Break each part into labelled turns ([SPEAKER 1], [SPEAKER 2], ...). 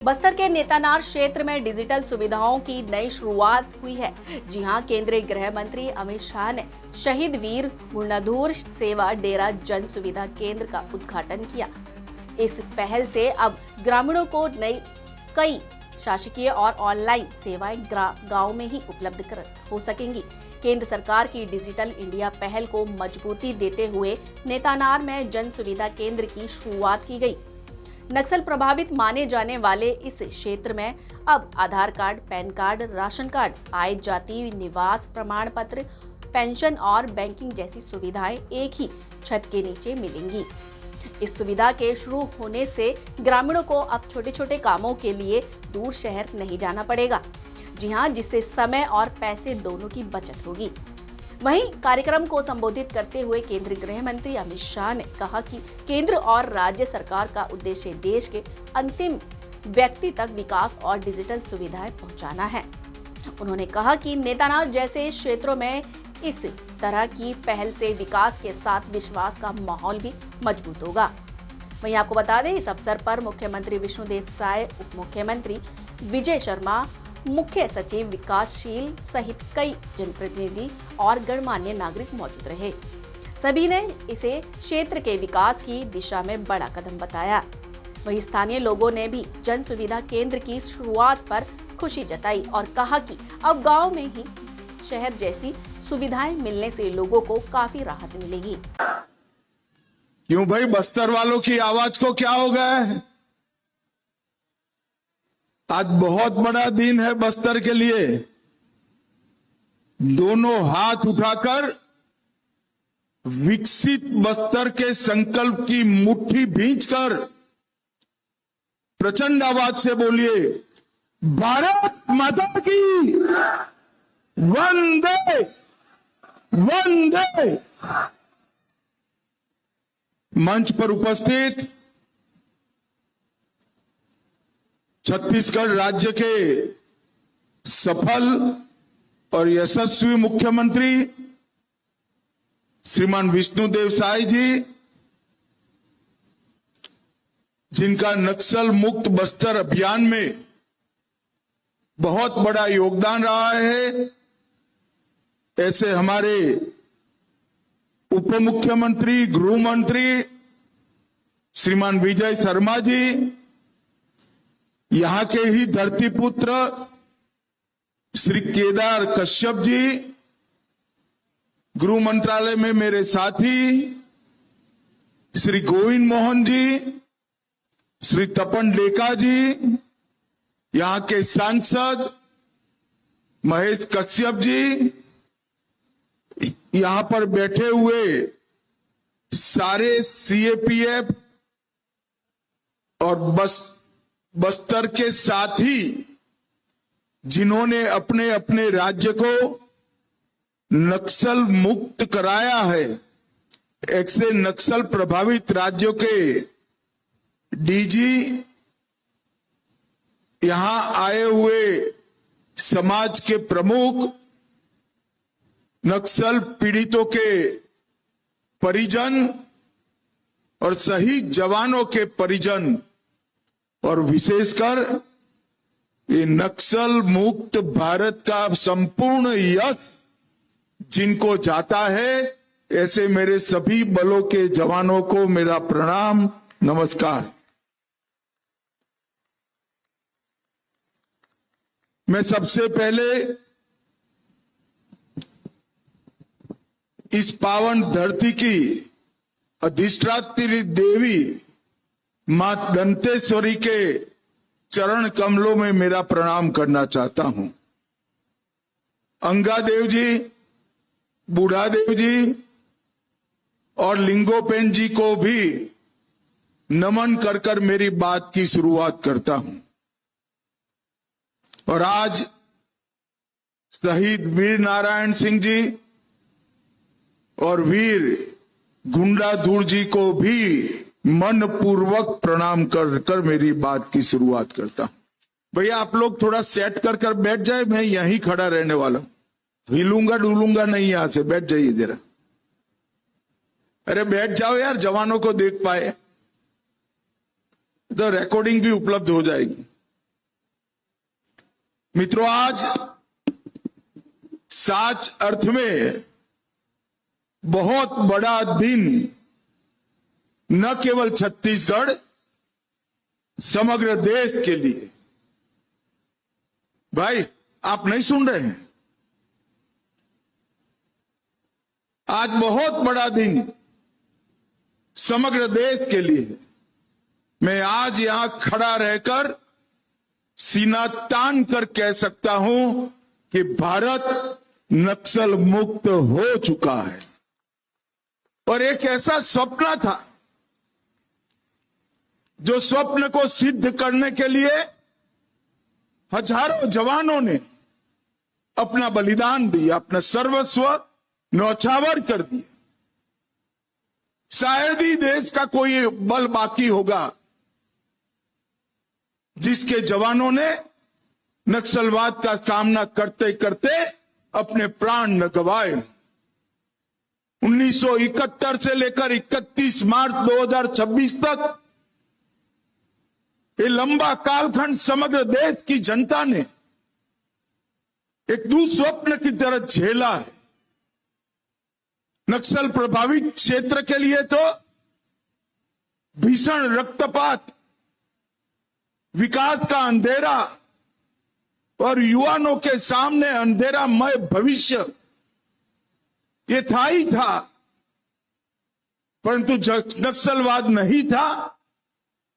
[SPEAKER 1] बस्तर के नेतानार क्षेत्र में डिजिटल सुविधाओं की नई शुरुआत हुई है। जी हां, केंद्रीय गृह मंत्री अमित शाह ने शहीद वीर गुणधूर सेवा डेरा जन सुविधा केंद्र का उद्घाटन किया। इस पहल से अब ग्रामीणों को कई शासकीय और ऑनलाइन सेवाएं गांव में ही उपलब्ध हो सकेंगी। केंद्र सरकार की डिजिटल इंडिया पहल को मजबूती देते हुए नेतानार में जन सुविधा केंद्र की शुरुआत की गई। नक्सल प्रभावित माने जाने वाले इस क्षेत्र में अब Aadhaar card, PAN card, ration card, आय जाति निवास प्रमाण पत्र, पेंशन और बैंकिंग जैसी सुविधाएं एक ही छत के नीचे मिलेंगी। इस सुविधा के शुरू होने से ग्रामीणों को अब छोटे छोटे कामों के लिए दूर शहर नहीं जाना पड़ेगा। जी हां, जिससे समय और पैसे दोनों की बचत होगी। वहीं कार्यक्रम को संबोधित करते हुए केंद्रीय गृह मंत्री अमित शाह ने कहा कि केंद्र और राज्य सरकार का उद्देश्य देश के अंतिम व्यक्ति तक विकास और डिजिटल सुविधाएं पहुंचाना है। उन्होंने कहा कि नेतानार जैसे क्षेत्रों में इस तरह की पहल से विकास के साथ विश्वास का माहौल भी मजबूत होगा। वहीं आपको बता दें, इस अवसर पर मुख्यमंत्री विष्णुदेव साय, उप मुख्यमंत्री विजय शर्मा, मुख्य सचिव विकासशील सहित कई जनप्रतिनिधि और गणमान्य नागरिक मौजूद रहे। सभी ने इसे क्षेत्र के विकास की दिशा में बड़ा कदम बताया। वहीं स्थानीय लोगों ने भी जन सुविधा केंद्र की शुरुआत पर खुशी जताई और कहा कि अब गांव में ही शहर जैसी सुविधाएं मिलने से लोगों को काफी राहत मिलेगी।
[SPEAKER 2] क्यों भाई, बस्तर वालों की आवाज को क्या हो गया है? आज बहुत बड़ा दिन है बस्तर के लिए। दोनों हाथ उठाकर विकसित बस्तर के संकल्प की मुट्ठी भींचकर प्रचंड आवाज से बोलिए, भारत माता की वंदे वंदे। मंच पर उपस्थित छत्तीसगढ़ राज्य के सफल और यशस्वी मुख्यमंत्री श्रीमान विष्णुदेव साय जी, जिनका नक्सल मुक्त बस्तर अभियान में बहुत बड़ा योगदान रहा है, ऐसे हमारे उप मुख्यमंत्री गृह मंत्री श्रीमान विजय शर्मा जी, यहां के ही धरतीपुत्र श्री केदार कश्यप जी, गृह मंत्रालय में मेरे साथी श्री गोविंद मोहन जी, श्री तपन डेका जी, यहां के सांसद महेश कश्यप जी, यहां पर बैठे हुए सारे सीएपीएफ और बस्तर के साथी, जिन्होंने अपने अपने राज्य को नक्सल मुक्त कराया है, ऐसे नक्सल प्रभावित राज्यों के डीजी, यहां आए हुए समाज के प्रमुख, नक्सल पीड़ितों के परिजन और शहीद जवानों के परिजन, और विशेषकर ये नक्सल मुक्त भारत का संपूर्ण यश जिनको जाता है, ऐसे मेरे सभी बलों के जवानों को मेरा प्रणाम, नमस्कार। मैं सबसे पहले इस पावन धरती की अधिष्ठात्री देवी मां दंतेश्वरी के चरण कमलों में मेरा प्रणाम करना चाहता हूं। अंगादेव जी, बूढ़ादेव जी और लिंगोपेन जी को भी नमन कर कर मेरी बात की शुरुआत करता हूं। और आज शहीद वीर नारायण सिंह जी और वीर गुंडाधूर जी को भी मन पूर्वक प्रणाम कर मेरी बात की शुरुआत करता हूं। भैया आप लोग थोड़ा सेट कर कर बैठ जाए, मैं यहीं खड़ा रहने वाला हूं, हिलूंगा डुलूंगा नहीं, यहां से बैठ जाइए जरा। अरे बैठ जाओ यार, जवानों को देख पाए। तो रिकॉर्डिंग भी उपलब्ध हो जाएगी। मित्रों, आज सच अर्थ में बहुत बड़ा दिन न केवल छत्तीसगढ़, समग्र देश के लिए। भाई, आप नहीं सुन रहे हैं? आज बहुत बड़ा दिन समग्र देश के लिए है। मैं आज यहां खड़ा रहकर सीना तान कर कह सकता हूं कि भारत नक्सल मुक्त हो चुका है। और एक ऐसा स्वप्न था, जो स्वप्न को सिद्ध करने के लिए हजारों जवानों ने अपना बलिदान दिया, अपना सर्वस्व न्यौछावर कर दिया। शायद ही देश का कोई बल बाकी होगा जिसके जवानों ने नक्सलवाद का सामना करते करते अपने प्राण न गंवाए। 1971 से लेकर 31 मार्च 2026 तक ये लंबा कालखंड समग्र देश की जनता ने एक दुस्वप्न की तरह झेला है। नक्सल प्रभावित क्षेत्र के लिए तो भीषण रक्तपात, विकास का अंधेरा और युवाओं के सामने अंधेरामय भविष्य, ये था ही था। परंतु नक्सलवाद नहीं था,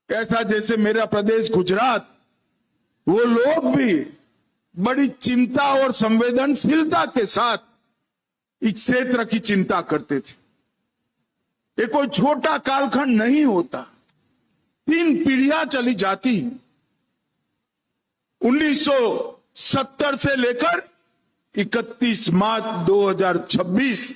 [SPEAKER 2] ऐसा जैसे मेरा प्रदेश गुजरात, वो लोग भी बड़ी चिंता और संवेदनशीलता के साथ इस क्षेत्र की चिंता करते थे। ये कोई छोटा कालखंड नहीं होता, 3 पीढ़ियां चली जाती। 1970 से लेकर 31 मार्च 2026।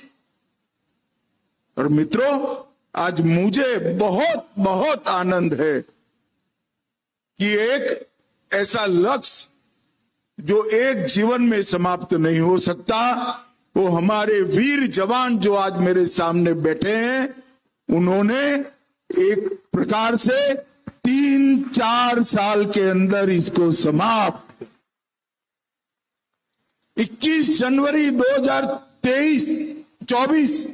[SPEAKER 2] और मित्रों, आज मुझे बहुत बहुत आनंद है कि एक ऐसा लक्ष्य जो एक जीवन में समाप्त नहीं हो सकता, वो हमारे वीर जवान जो आज मेरे सामने बैठे हैं, उन्होंने एक प्रकार से 3-4 साल के अंदर इसको समाप्त। 21 जनवरी 2024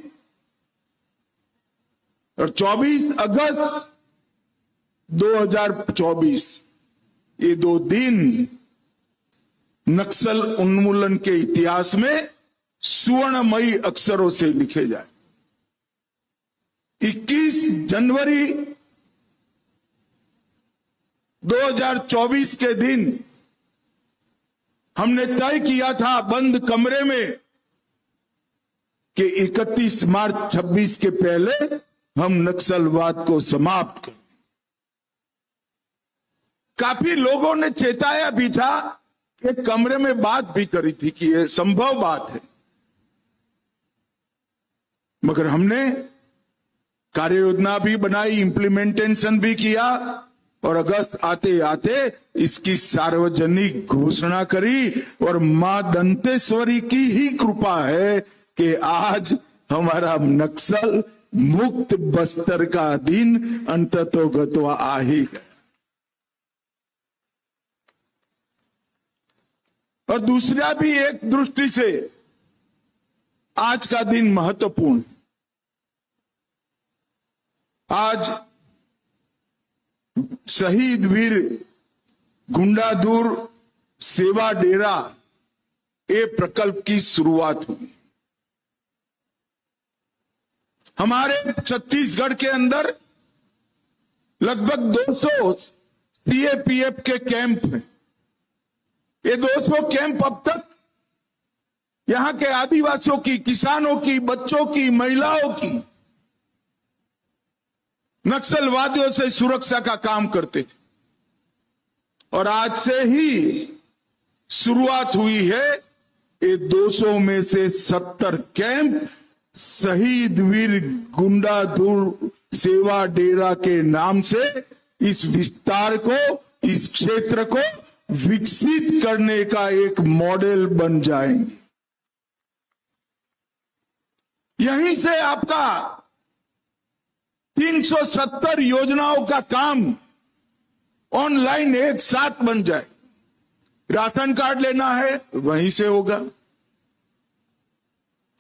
[SPEAKER 2] और 24 अगस्त 2024, ये 2 दिन नक्सल उन्मूलन के इतिहास में सुवर्णमयी अक्षरों से लिखे जाए। 21 जनवरी 2024 के दिन हमने तय किया था बंद कमरे में कि 31 मार्च 26 के पहले हम नक्सलवाद को समाप्त करें। काफी लोगों ने चेताया भी था, कि कमरे में बात भी करी थी कि यह संभव बात है, मगर हमने कार्य योजना भी बनाई, इंप्लीमेंटेशन भी किया और अगस्त आते आते इसकी सार्वजनिक घोषणा करी। और मां दंतेश्वरी की ही कृपा है कि आज हमारा नक्सल मुक्त बस्तर का दिन अंततोगत्वा आ ही गया। और दूसरा भी एक दृष्टि से आज का दिन महत्वपूर्ण। आज शहीद वीर गुंडाधुर सेवा डेरा ये प्रकल्प की शुरुआत हुई। हमारे छत्तीसगढ़ के अंदर लगभग 200 सीएपीएफ के कैंप हैं। ये 200 कैंप अब तक यहां के आदिवासियों की, किसानों की, बच्चों की, महिलाओं की नक्सलवादियों से सुरक्षा का काम करते थे। और आज से ही शुरुआत हुई है। ये 200 में से 70 कैंप शहीद वीर गुंडाधुर सेवा डेरा के नाम से इस विस्तार को, इस क्षेत्र को विकसित करने का एक मॉडल बन जाएंगे। यहीं से आपका 370 योजनाओं का काम ऑनलाइन एक साथ बन जाए। राशन कार्ड लेना है वहीं से होगा,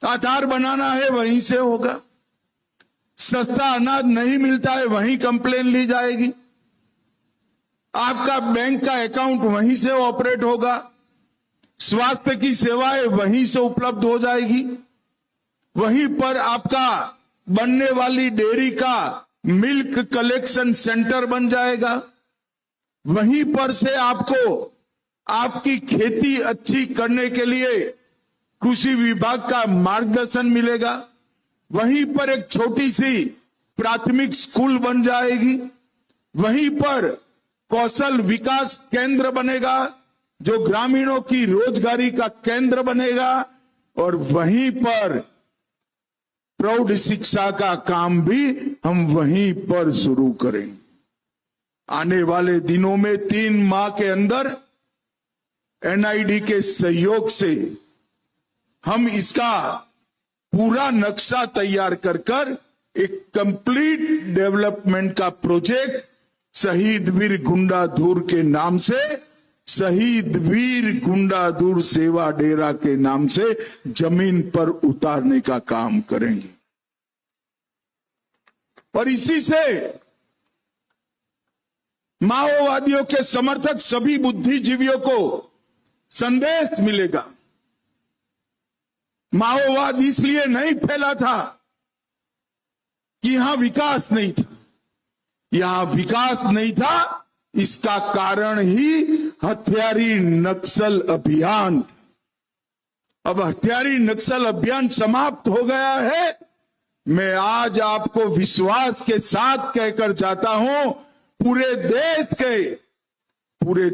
[SPEAKER 2] आधार बनाना है वहीं से होगा, सस्ता अनाज नहीं मिलता है वहीं कंप्लेन ली जाएगी, आपका बैंक का अकाउंट वहीं से ऑपरेट होगा, स्वास्थ्य की सेवाएं वहीं से उपलब्ध हो जाएगी, वहीं पर आपका बनने वाली डेयरी का मिल्क कलेक्शन सेंटर बन जाएगा, वहीं पर से आपको आपकी खेती अच्छी करने के लिए कृषि विभाग का मार्गदर्शन मिलेगा, वहीं पर एक छोटी सी प्राथमिक स्कूल बन जाएगी, वहीं पर कौशल विकास केंद्र बनेगा जो ग्रामीणों की रोजगारी का केंद्र बनेगा, और वहीं पर प्रौढ़ शिक्षा का काम भी हम वहीं पर शुरू करेंगे। आने वाले दिनों में 3 माह के अंदर एनआईडी के सहयोग से हम इसका पूरा नक्शा तैयार कर एक कंप्लीट डेवलपमेंट का प्रोजेक्ट शहीद वीर गुंडाधुर के नाम से, शहीद वीर गुंडाधुर सेवा डेरा के नाम से जमीन पर उतारने का काम करेंगे। और इसी से माओवादियों के समर्थक सभी बुद्धिजीवियों को संदेश मिलेगा। माओवाद इसलिए नहीं फैला था कि यहां विकास नहीं था, यहां विकास नहीं था, इसका कारण ही हथियारी नक्सल अभियान। अब हथियारी नक्सल अभियान समाप्त हो गया है। मैं आज आपको विश्वास के साथ कहकर जाता हूं, पूरे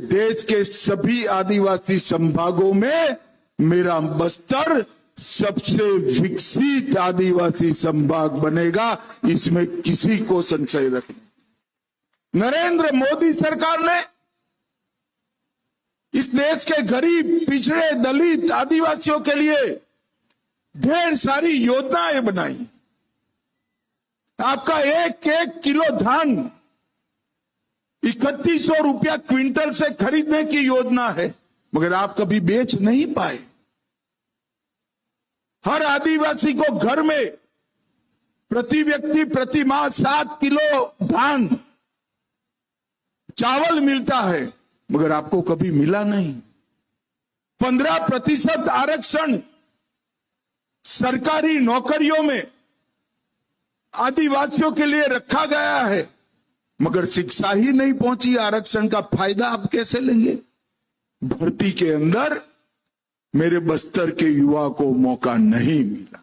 [SPEAKER 2] देश के सभी आदिवासी संभागों में मेरा बस्तर सबसे विकसित आदिवासी संभाग बनेगा, इसमें किसी को संशय रखना। नरेंद्र मोदी सरकार ने इस देश के गरीब, पिछड़े, दलित, आदिवासियों के लिए ढेर सारी योजनाएं बनाई। आपका एक किलो धान 3100 रुपया क्विंटल से खरीदने की योजना है, मगर आप कभी बेच नहीं पाए। हर आदिवासी को घर में प्रति व्यक्ति प्रति माह 7 किलो धान चावल मिलता है, मगर आपको कभी मिला नहीं। 15% आरक्षण सरकारी नौकरियों में आदिवासियों के लिए रखा गया है, मगर शिक्षा ही नहीं पहुंची। आरक्षण का फायदा आप कैसे लेंगे? भर्ती के अंदर मेरे बस्तर के युवा को मौका नहीं मिला।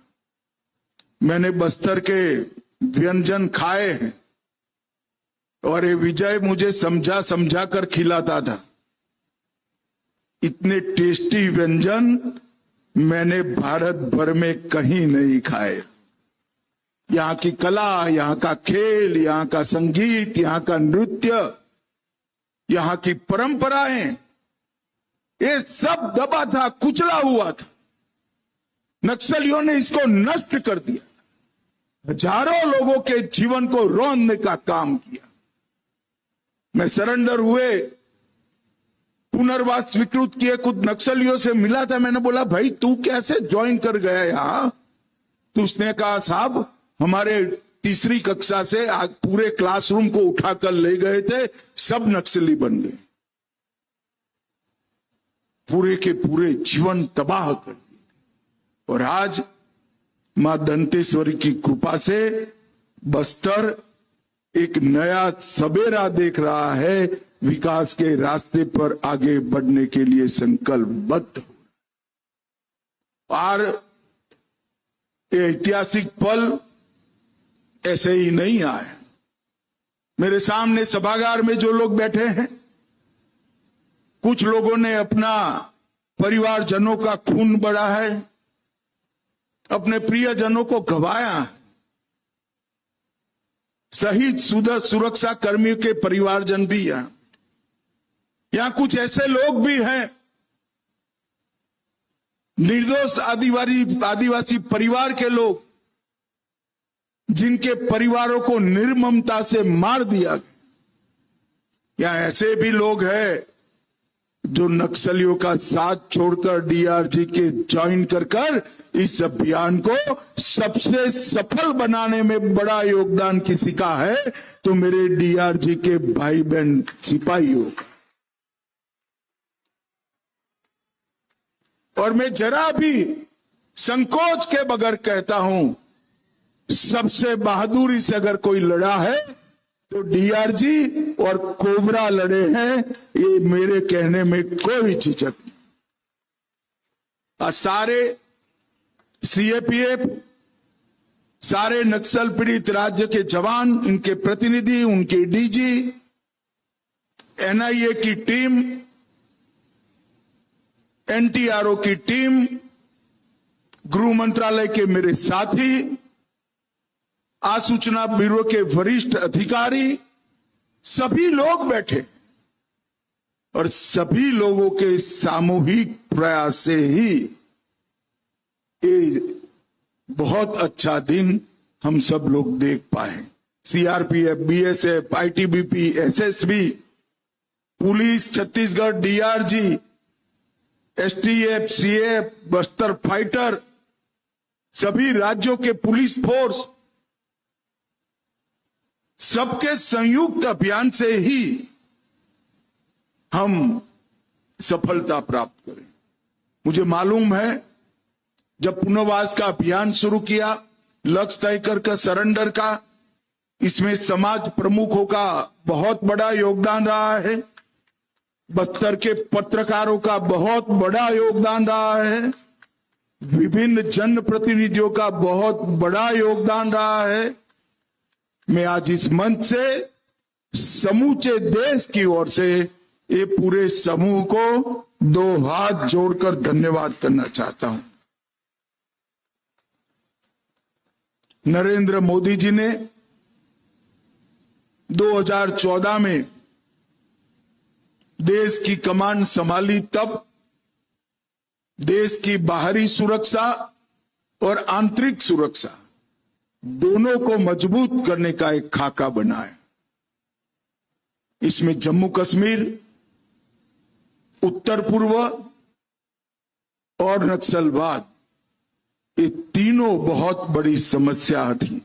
[SPEAKER 2] मैंने बस्तर के व्यंजन खाए हैं और ये विजय मुझे समझा कर खिलाता था। इतने टेस्टी व्यंजन मैंने भारत भर में कहीं नहीं खाए। यहाँ की कला, यहाँ का खेल, यहाँ का संगीत, यहाँ का नृत्य, यहाँ की परंपराएं, ये सब दबा था, कुचला हुआ था। नक्सलियों ने इसको नष्ट कर दिया, हजारों लोगों के जीवन को रौंदने का काम किया। मैं सरेंडर हुए, पुनर्वास स्वीकृत किए, कुछ नक्सलियों से मिला था। मैंने बोला, भाई तू कैसे ज्वाइन कर गया यहां? तो उसने कहा, साहब हमारे तीसरी कक्षा से आज पूरे क्लासरूम को उठाकर ले गए थे, सब नक्सली बन गए, पूरे के पूरे जीवन तबाह कर दिए। और आज मां दंतेश्वरी की कृपा से बस्तर एक नया सवेरा देख रहा है, विकास के रास्ते पर आगे बढ़ने के लिए संकल्पबद्ध हो। और ये ऐतिहासिक पल ऐसे ही नहीं आए। मेरे सामने सभागार में जो लोग बैठे हैं, कुछ लोगों ने अपना परिवारजनों का खून बहा है, अपने प्रियजनों को गंवाया। शहीद सुरक्षा कर्मियों के परिवारजन भी हैं। यहां कुछ ऐसे लोग भी हैं, निर्दोष आदिवासी परिवार के लोग, जिनके परिवारों को निर्ममता से मार दिया गया। यहां ऐसे भी लोग हैं जो नक्सलियों का साथ छोड़कर डीआरजी के ज्वाइन कर इस अभियान को सबसे सफल बनाने में बड़ा योगदान किसी का है तो मेरे डीआरजी के भाई बहन सिपाहियों का। और मैं जरा भी संकोच के बगैर कहता हूं, सबसे बहादुरी से अगर कोई लड़ा है तो डीआरजी और कोबरा लड़े हैं, ये मेरे कहने में कोई झिझक नहीं। सारे सीएपीएफ, सारे नक्सल पीड़ित राज्य के जवान, इनके प्रतिनिधि, उनके डीजी, एनआईए की टीम, एनटीआरओ की टीम, गृह मंत्रालय के मेरे साथी, आसूचना ब्यूरो के वरिष्ठ अधिकारी, सभी लोग बैठे और सभी लोगों के सामूहिक प्रयास से ही ये बहुत अच्छा दिन हम सब लोग देख पाए। CRPF, BSF, ITBP, SSB, police Chhattisgarh, DRG, STF, CF, Bastar fighter, सभी राज्यों के पुलिस फोर्स, सबके संयुक्त अभियान से ही हम सफलता प्राप्त करें। मुझे मालूम है जब पुनर्वास का अभियान शुरू किया, लक्ष्य तय कर सरेंडर का, इसमें समाज प्रमुखों का बहुत बड़ा योगदान रहा है, बस्तर के पत्रकारों का बहुत बड़ा योगदान रहा है, विभिन्न जनप्रतिनिधियों का बहुत बड़ा योगदान रहा है। मैं आज इस मंच से समूचे देश की ओर से ये पूरे समूह को दो हाथ जोड़कर धन्यवाद करना चाहता हूं। नरेंद्र मोदी जी ने 2014 में देश की कमान संभाली, तब देश की बाहरी सुरक्षा और आंतरिक सुरक्षा दोनों को मजबूत करने का एक खाका बनाया। इसमें जम्मू कश्मीर, उत्तर पूर्व और नक्सलवाद, ये तीनों बहुत बड़ी समस्या थी।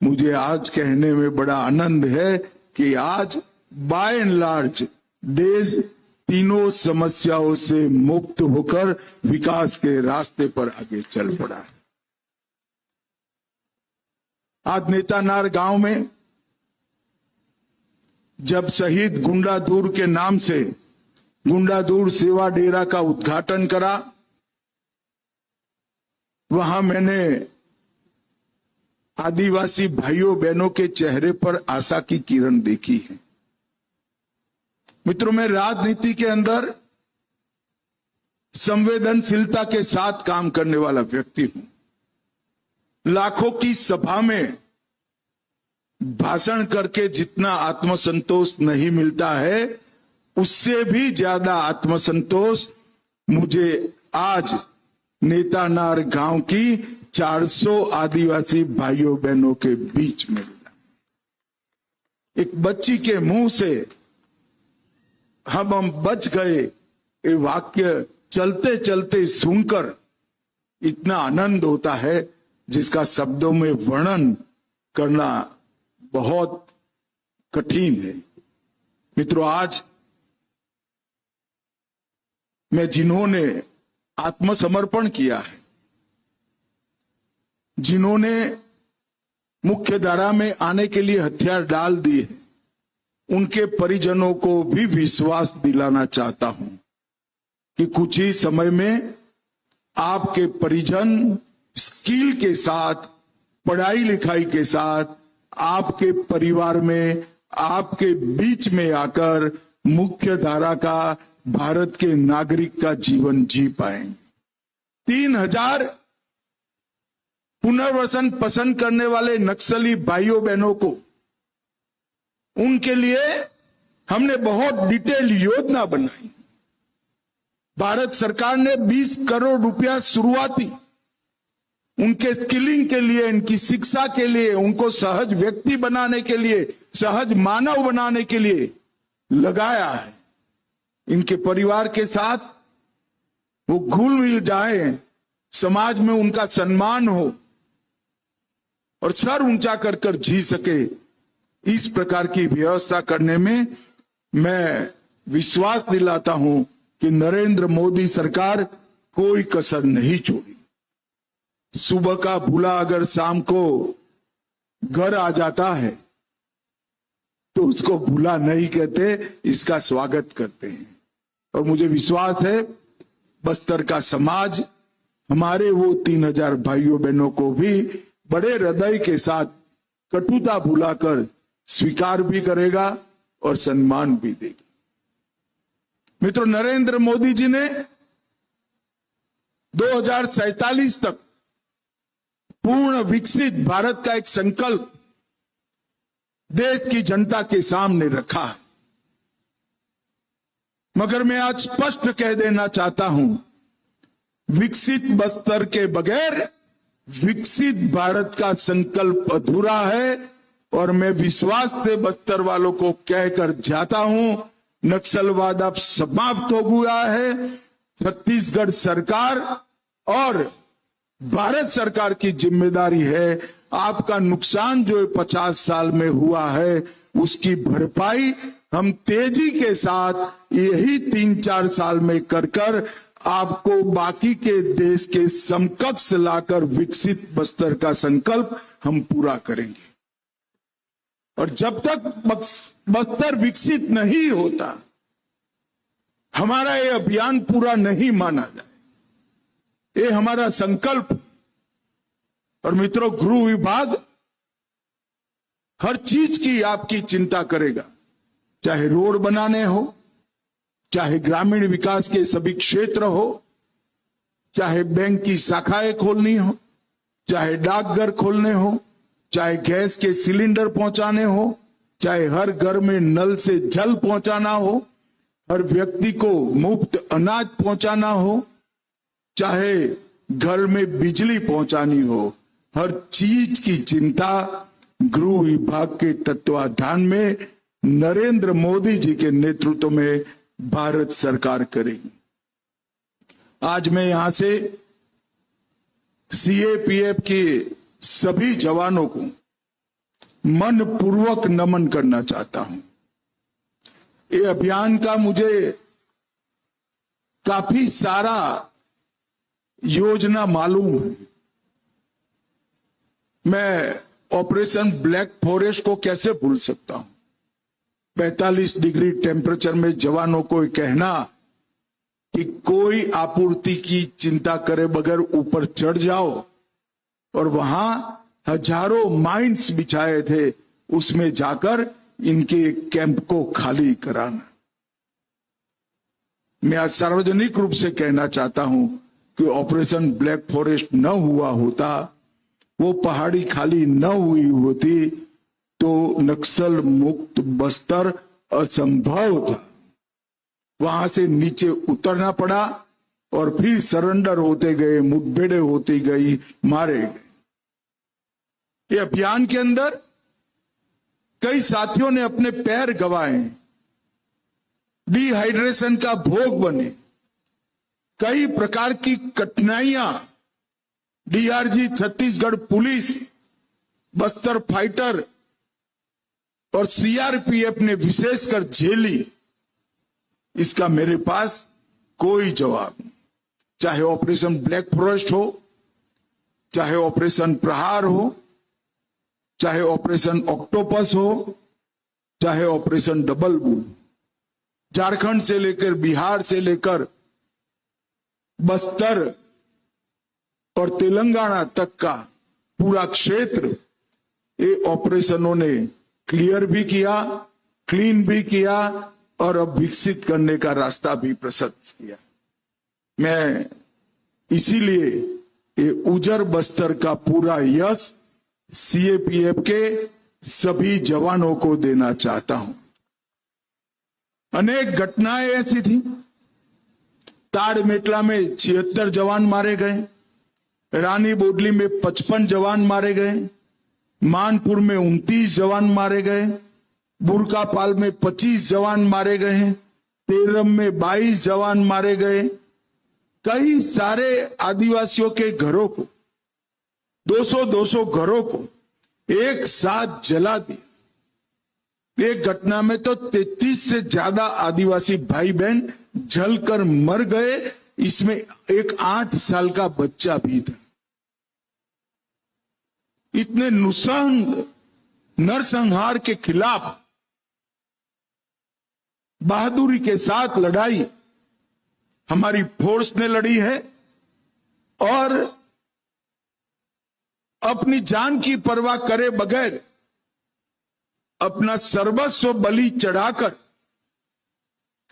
[SPEAKER 2] मुझे आज कहने में बड़ा आनंद है कि आज बाय एंड लार्ज देश तीनों समस्याओं से मुक्त होकर विकास के रास्ते पर आगे चल पड़ा है। आज नेतानार गांव में जब शहीद गुंडाधुर के नाम से गुंडाधुर सेवा डेरा का उद्घाटन करा, वहां मैंने आदिवासी भाइयों बहनों के चेहरे पर आशा की किरण देखी है। मित्रों, मैं राजनीति के अंदर संवेदनशीलता के साथ काम करने वाला व्यक्ति हूं। लाखों की सभा में भाषण करके जितना आत्मसंतोष नहीं मिलता है, उससे भी ज्यादा आत्मसंतोष मुझे आज नेतानार गांव की 400 आदिवासी भाइयों बहनों के बीच में मिला। एक बच्ची के मुंह से हम बच गए, ये वाक्य चलते चलते सुनकर इतना आनंद होता है जिसका शब्दों में वर्णन करना बहुत कठिन है। मित्रों, आज मैं जिन्होंने आत्मसमर्पण किया है, जिन्होंने मुख्य धारा में आने के लिए हथियार डाल दिए, उनके परिजनों को भी विश्वास दिलाना चाहता हूं कि कुछ ही समय में आपके परिजन स्किल के साथ, पढ़ाई लिखाई के साथ आपके परिवार में, आपके बीच में आकर मुख्य धारा का, भारत के नागरिक का जीवन जी पाएंगे। 3000 पुनर्वसन पसंद करने वाले नक्सली भाइयों बहनों को, उनके लिए हमने बहुत डिटेल योजना बनाई। भारत सरकार ने 20 करोड़ रुपया शुरुआती उनके स्किलिंग के लिए, इनकी शिक्षा के लिए, उनको सहज व्यक्ति बनाने के लिए, सहज मानव बनाने के लिए लगाया है। इनके परिवार के साथ वो घुल मिल जाए, समाज में उनका सम्मान हो और सर ऊंचा कर कर जी सके, इस प्रकार की व्यवस्था करने में मैं विश्वास दिलाता हूं कि नरेंद्र मोदी सरकार कोई कसर नहीं छोड़ी। सुबह का भूला अगर शाम को घर आ जाता है तो उसको भूला नहीं कहते, इसका स्वागत करते हैं। और मुझे विश्वास है बस्तर का समाज हमारे वो 3000 भाइयों बहनों को भी बड़े हृदय के साथ कटुता भुलाकर स्वीकार भी करेगा और सम्मान भी देगा। मित्रों, नरेंद्र मोदी जी ने 2047 तक पूर्ण विकसित भारत का एक संकल्प देश की जनता के सामने रखा है। मगर मैं आज स्पष्ट कह देना चाहता हूं, विकसित बस्तर के बगैर विकसित भारत का संकल्प अधूरा है। और मैं विश्वास से बस्तर वालों को कहकर जाता हूं, नक्सलवाद अब समाप्त हो गया है। छत्तीसगढ़ सरकार और भारत सरकार की जिम्मेदारी है, आपका नुकसान जो 50 साल में हुआ है उसकी भरपाई हम तेजी के साथ यही 3-4 साल में कर आपको बाकी के देश के समकक्ष लाकर विकसित बस्तर का संकल्प हम पूरा करेंगे। और जब तक बस्तर विकसित नहीं होता, हमारा ये अभियान पूरा नहीं माना जाए। ये हमारा संकल्प। और मित्रों, गृह विभाग हर चीज की आपकी चिंता करेगा, चाहे रोड बनाने हो, चाहे ग्रामीण विकास के सभी क्षेत्र हो, चाहे बैंक की शाखाएं खोलनी हो, चाहे डाकघर खोलने हो, चाहे गैस के सिलेंडर पहुंचाने हो, चाहे हर घर में नल से जल पहुंचाना हो, हर व्यक्ति को मुफ्त अनाज पहुंचाना हो, चाहे घर में बिजली पहुंचानी हो, हर चीज की चिंता गृह विभाग के तत्वाधान में नरेंद्र मोदी जी के नेतृत्व में भारत सरकार करेगी। आज मैं यहां से सीएपीएफ के सभी जवानों को मन पूर्वक नमन करना चाहता हूं। ये अभियान का मुझे काफी सारा योजना मालूम है। मैं ऑपरेशन ब्लैक फॉरेस्ट को कैसे भूल सकता हूं। 45 डिग्री टेम्परेचर में जवानों को कहना कि कोई आपूर्ति की चिंता करे बगैर ऊपर चढ़ जाओ, और वहां हजारों माइंस बिछाए थे, उसमें जाकर इनके कैंप को खाली कराना। मैं आज सार्वजनिक रूप से कहना चाहता हूं कि ऑपरेशन ब्लैक फॉरेस्ट न हुआ होता, वो पहाड़ी खाली न हुई होती, तो नक्सल मुक्त बस्तर असंभव था। वहां से नीचे उतरना पड़ा और फिर सरेंडर होते गए, मुठभेड़ें होती गई, मारे गए। ये अभियान के अंदर कई साथियों ने अपने पैर गंवाए, डिहाइड्रेशन का भोग बने, कई प्रकार की कठिनाइयां DRG, Chhattisgarh police, Bastar fighter और सीआरपीएफ ने विशेषकर झेली। इसका मेरे पास कोई जवाब नहीं। चाहे ऑपरेशन ब्लैक फॉरेस्ट हो, चाहे ऑपरेशन प्रहार हो, चाहे ऑपरेशन ऑक्टोपस हो, चाहे ऑपरेशन डबल बुल, झारखंड से लेकर बिहार से लेकर बस्तर और तेलंगाना तक का पूरा क्षेत्र, ये ऑपरेशनों ने क्लियर भी किया, क्लीन भी किया और अब विकसित करने का रास्ता भी प्रशस्त किया। मैं इसीलिए ये उजर बस्तर का पूरा यश सीएपीएफ के सभी जवानों को देना चाहता हूं। अनेक घटनाएं ऐसी थी। ताड़मेटला में 76 जवान मारे गए, रानी बोडली में 55 जवान मारे गए, मानपुर में 29 जवान मारे गए, बुरकापाल में 25 जवान मारे गए, तेरम में 22 जवान मारे गए। कई सारे आदिवासियों के घरों को 200-200 घरों को एक साथ जला दिया। एक घटना में तो 33 से ज्यादा आदिवासी भाई बहन जलकर मर गए। इसमें एक 8 साल का बच्चा भी था। इतने नरसंहार के खिलाफ बहादुरी के साथ लड़ाई हमारी फोर्स ने लड़ी है और अपनी जान की परवाह करे बगैर अपना सर्वस्व बलि चढ़ाकर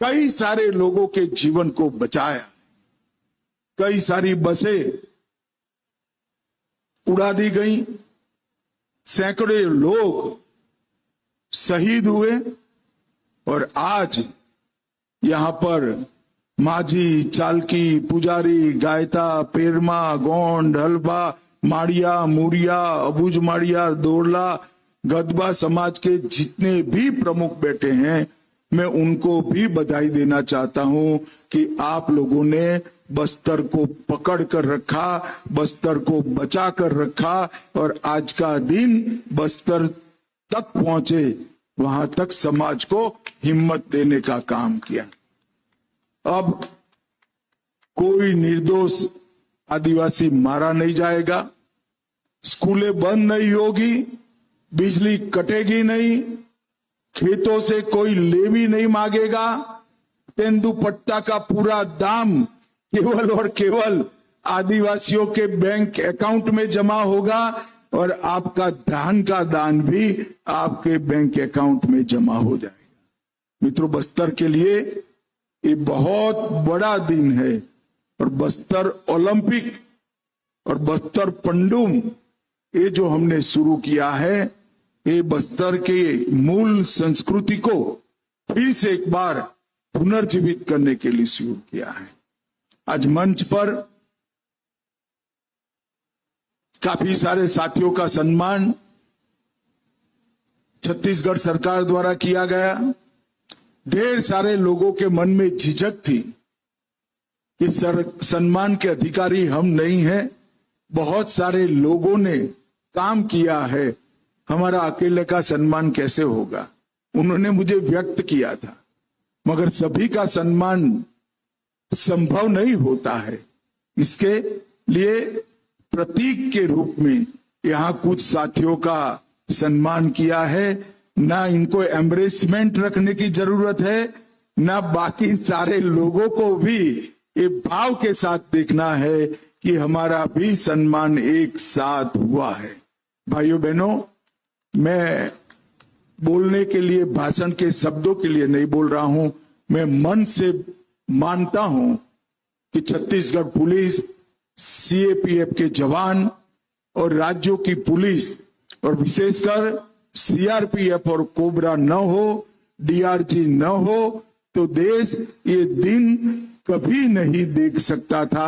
[SPEAKER 2] कई सारे लोगों के जीवन को बचाया। कई सारी बसें उड़ा दी गई, सैकड़ों लोग शहीद हुए और आज यहां पर माझी, चालकी, पुजारी, गायता, पेरमा, गोंड, हलबा, माड़िया, मुड़िया, अबुज माड़िया, दोरला, गदबा समाज के जितने भी प्रमुख बैठे हैं, मैं उनको भी बधाई देना चाहता हूं कि आप लोगों ने बस्तर को पकड़ कर रखा, बस्तर को बचा कर रखा और आज का दिन बस्तर तक पहुंचे, वहां तक समाज को हिम्मत देने का काम किया। अब कोई निर्दोष आदिवासी मारा नहीं जाएगा, स्कूलें बंद नहीं होगी, बिजली कटेगी नहीं, खेतों से कोई लेवी नहीं मांगेगा, तेंदुपट्टा का पूरा दाम केवल और केवल आदिवासियों के बैंक अकाउंट में जमा होगा और आपका धान का दान भी आपके बैंक अकाउंट में जमा हो जाएगा। मित्रों, बस्तर के लिए ये बहुत बड़ा दिन है और बस्तर ओलंपिक और बस्तर पंडुम ये जो हमने शुरू किया है, ये बस्तर के मूल संस्कृति को फिर से एक बार पुनर्जीवित करने के लिए शुरू किया है। आज मंच पर काफी सारे साथियों का सम्मान छत्तीसगढ़ सरकार द्वारा किया गया। ढेर सारे लोगों के मन में झिझक थी कि सम्मान के अधिकारी हम नहीं हैं, बहुत सारे लोगों ने काम किया है, हमारा अकेले का सम्मान कैसे होगा। उन्होंने मुझे व्यक्त किया था, मगर सभी का सम्मान संभव नहीं होता है। इसके लिए प्रतीक के रूप में यहां कुछ साथियों का सम्मान किया है। ना इनको एम्ब्रेसमेंट रखने की जरूरत है, ना बाकी सारे लोगों को भी ये भाव के साथ देखना है कि हमारा भी सम्मान एक साथ हुआ है। भाइयों बहनों, मैं बोलने के लिए, भाषण के शब्दों के लिए नहीं बोल रहा हूं, मैं मन से मानता हूं कि छत्तीसगढ़ पुलिस, सीएपीएफ के जवान और राज्यों की पुलिस और विशेषकर सीआरपीएफ और कोबरा न हो, डीआरजी न हो तो देश ये दिन कभी नहीं देख सकता था।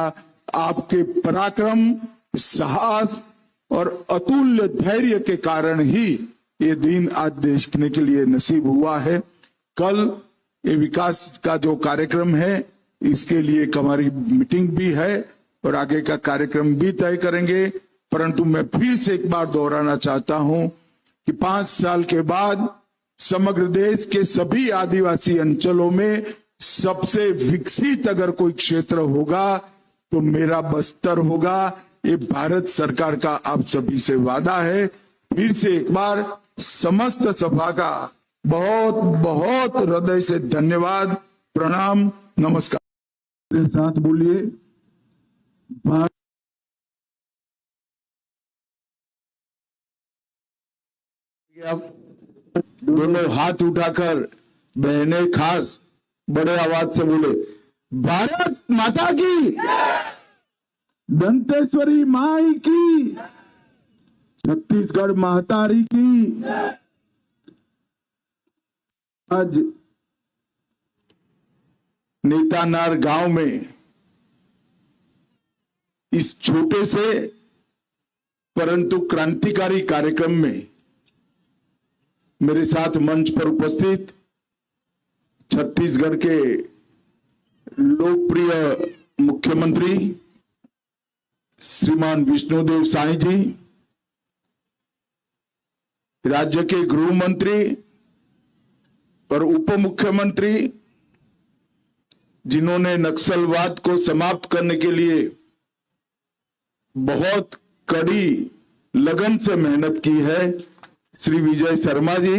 [SPEAKER 2] आपके पराक्रम, साहस और अतुल्य धैर्य के कारण ही ये दिन आज देखने के लिए नसीब हुआ है। कल ये विकास का जो कार्यक्रम है, इसके लिए एक हमारी मीटिंग भी है और आगे का कार्यक्रम भी तय करेंगे। परंतु मैं फिर से एक बार दोहराना चाहता हूं कि 5 साल के बाद समग्र देश के सभी आदिवासी अंचलों में सबसे विकसित अगर कोई क्षेत्र होगा तो मेरा बस्तर होगा। ये भारत सरकार का आप सभी से वादा है। फिर से एक बार समस्त सभा का बहुत बहुत हृदय से धन्यवाद, प्रणाम, नमस्कार। मेरे साथ बोलिए, दोनों हाथ उठाकर बहने खास बड़े आवाज से बोले, भारत माता की, दंतेश्वरी माई की, छत्तीसगढ़ महतारी की। आज नेतानार गांव में इस छोटे से परंतु क्रांतिकारी कार्यक्रम में मेरे साथ मंच पर उपस्थित छत्तीसगढ़ के लोकप्रिय मुख्यमंत्री श्रीमान विष्णुदेव साई जी, राज्य के गृह मंत्री और उप मुख्यमंत्री, जिन्होंने नक्सलवाद को समाप्त करने के लिए बहुत कड़ी लगन से मेहनत की है, श्री विजय शर्मा जी,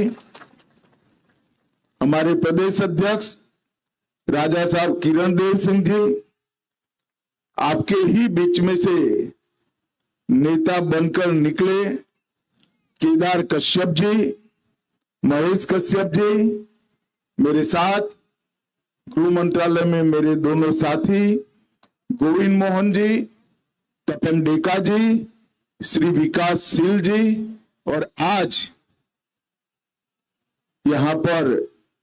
[SPEAKER 2] हमारे प्रदेश अध्यक्ष राजा साहब किरण देव सिंह जी, आपके ही बीच में से नेता बनकर निकले केदार कश्यप जी, महेश कश्यप जी, मेरे साथ गृह मंत्रालय में मेरे दोनों साथी गोविंद मोहन जी, तपन डेका जी, श्री विकासशील जी, और आज यहां पर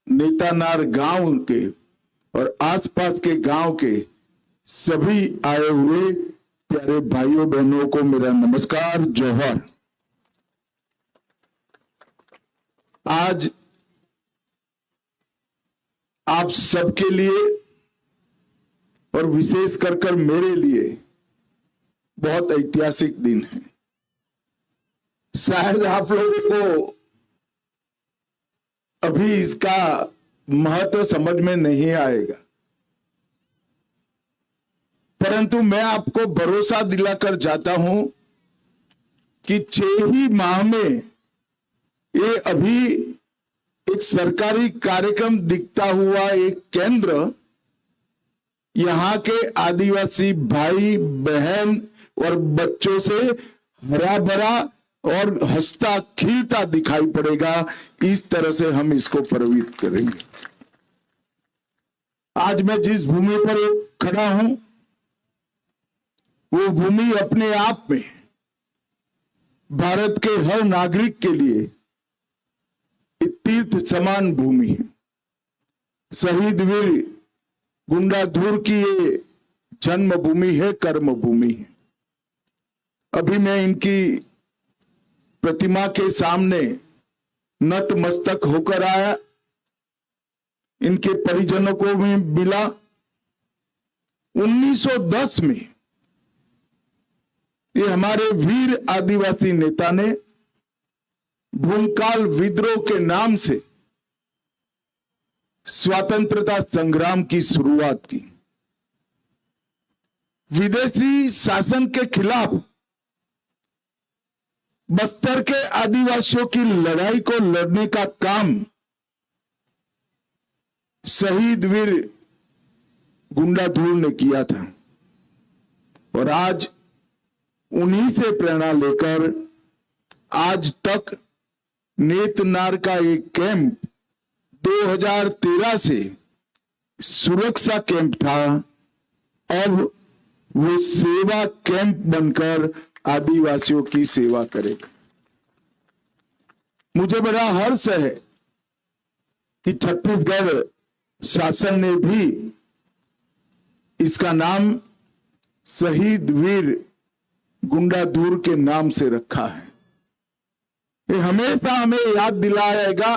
[SPEAKER 2] नेतानार गांव के और आसपास के गांव के सभी आए हुए प्यारे भाइयों बहनों को मेरा नमस्कार, जोहर। आज आप सबके लिए और विशेष कर मेरे लिए बहुत ऐतिहासिक दिन है। शायद आप लोगों को अभी इसका महत्व समझ में नहीं आएगा, परंतु मैं आपको भरोसा दिलाकर जाता हूं कि 6 ही माह में ये अभी एक सरकारी कार्यक्रम दिखता हुआ एक केंद्र यहां के आदिवासी भाई बहन और बच्चों से हरा भरा और हंसता खिलता दिखाई पड़ेगा। इस तरह से हम इसको प्रभावित करेंगे। आज मैं जिस भूमि पर खड़ा हूं, वो भूमि अपने आप में भारत के हर नागरिक के लिए एक तीर्थ समान भूमि है। शहीद वीर गुंडाधुर की ये जन्मभूमि है, कर्म भूमि है। अभी मैं इनकी प्रतिमा के सामने नतमस्तक होकर आया, इनके परिजनों को भी मिला। 1910 में ये हमारे वीर आदिवासी नेता ने भूमकाल विद्रोह के नाम से स्वतंत्रता संग्राम की शुरुआत की। विदेशी शासन के खिलाफ बस्तर के आदिवासियों की लड़ाई को लड़ने का काम शहीद वीर गुंडाधुर ने किया था, और आज उन्हीं से प्रेरणा लेकर आज तक नेतनार का एक कैंप 2013 से सुरक्षा कैंप था, अब वो सेवा कैंप बनकर आदिवासियों की सेवा करेगा। मुझे बड़ा हर्ष है कि छत्तीसगढ़ शासन ने भी इसका नाम शहीद वीर गुंडाधुर के नाम से रखा है। ये हमेशा हमें याद दिलाएगा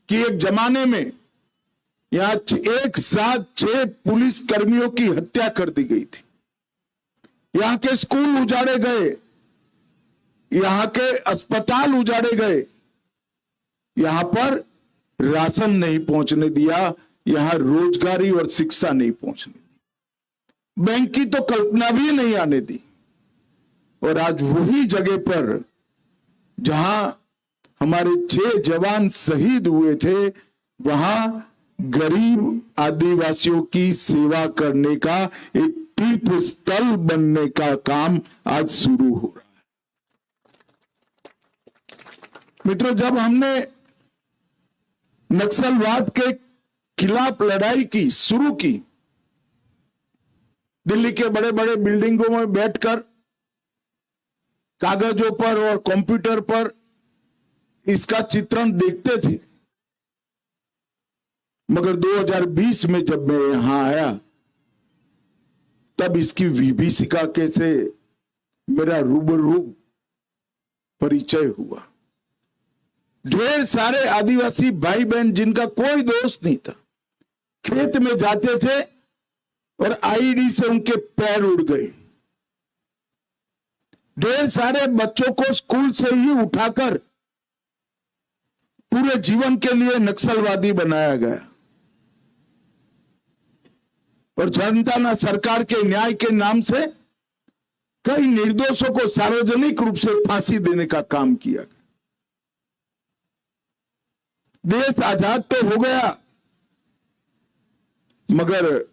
[SPEAKER 2] कि एक जमाने में यहां एक साथ 6 पुलिस कर्मियों की हत्या कर दी गई थी। यहां के स्कूल उजाड़े गए, यहां के अस्पताल उजाड़े गए, यहां पर राशन नहीं पहुंचने दिया, यहां रोजगारी और शिक्षा नहीं पहुंचने दी, बैंक की तो कल्पना भी नहीं आने दी। और आज वही जगह पर जहां हमारे 6 जवान शहीद हुए थे, वहां गरीब आदिवासियों की सेवा करने का एक तीर्थ स्थल बनने का काम आज शुरू हो रहा है। मित्रों, जब हमने नक्सलवाद के खिलाफ लड़ाई की शुरू की, दिल्ली के बड़े बड़े बिल्डिंगों में बैठकर कागजों पर और कंप्यूटर पर इसका चित्रण देखते थे, मगर 2020 में जब मैं यहां आया, तब इसकी विभीषिका से मेरा रूबरू परिचय हुआ। ढेर सारे आदिवासी भाई बहन जिनका कोई दोष नहीं था, खेत में जाते थे और आईडी से उनके पैर उड़ गए। ढेर सारे बच्चों को स्कूल से ही उठाकर पूरे जीवन के लिए नक्सलवादी बनाया गया और जनता ने सरकार के न्याय के नाम से कई निर्दोषों को सार्वजनिक रूप से फांसी देने का काम किया। देश आजाद तो हो गया, मगर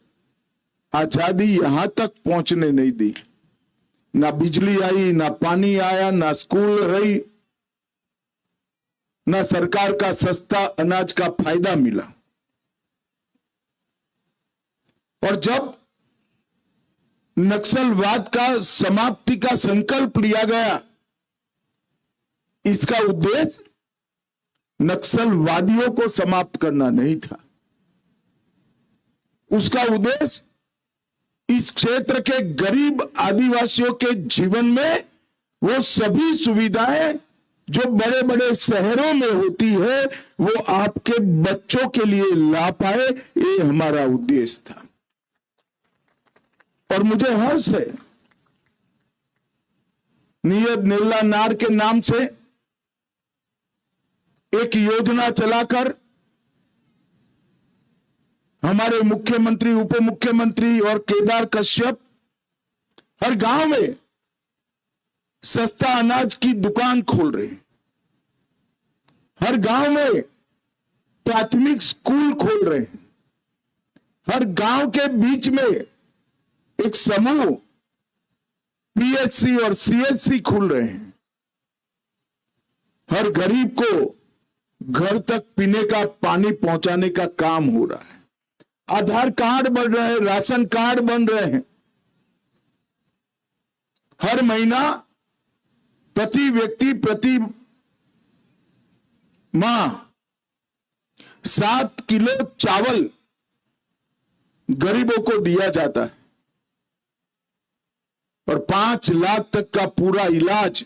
[SPEAKER 2] आजादी यहां तक पहुंचने नहीं दी। ना बिजली आई, ना पानी आया, ना स्कूल रही, ना सरकार का सस्ता अनाज का फायदा मिला। और जब नक्सलवाद का समाप्ति का संकल्प लिया गया, इसका उद्देश्य नक्सलवादियों को समाप्त करना नहीं था। उसका उद्देश्य इस क्षेत्र के गरीब आदिवासियों के जीवन में वो सभी सुविधाएं जो बड़े बड़े शहरों में होती है वो आपके बच्चों के लिए ला पाए, ये हमारा उद्देश्य था। और मुझे हर्ष है, नियत नीला नार के नाम से एक योजना चलाकर हमारे मुख्यमंत्री, उप मुख्यमंत्री और केदार कश्यप हर गांव में सस्ता अनाज की दुकान खोल रहे हैं। हर गांव में प्राथमिक स्कूल खोल रहे हैं। हर गांव के बीच में एक समूह पीएचसी और सीएचसी खोल रहे हैं। हर गरीब को घर तक पीने का पानी पहुंचाने का काम हो रहा है। आधार कार्ड बन रहे हैं, राशन कार्ड बन रहे हैं। हर महीना प्रति व्यक्ति प्रति माह 7 किलो चावल गरीबों को दिया जाता है और 5 लाख तक का पूरा इलाज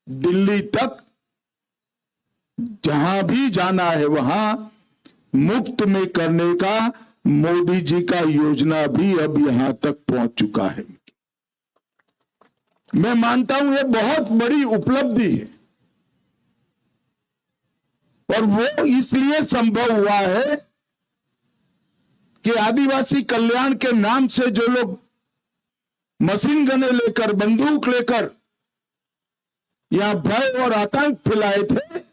[SPEAKER 2] दिल्ली तक जहां भी जाना है वहां मुफ्त में करने का मोदी जी का योजना भी अब यहां तक पहुंच चुका है। मैं मानता हूं यह बहुत बड़ी उपलब्धि है और वो इसलिए संभव हुआ है कि आदिवासी कल्याण के नाम से जो लोग मशीन गने लेकर, बंदूक लेकर यहां भय और आतंक फैलाए थे,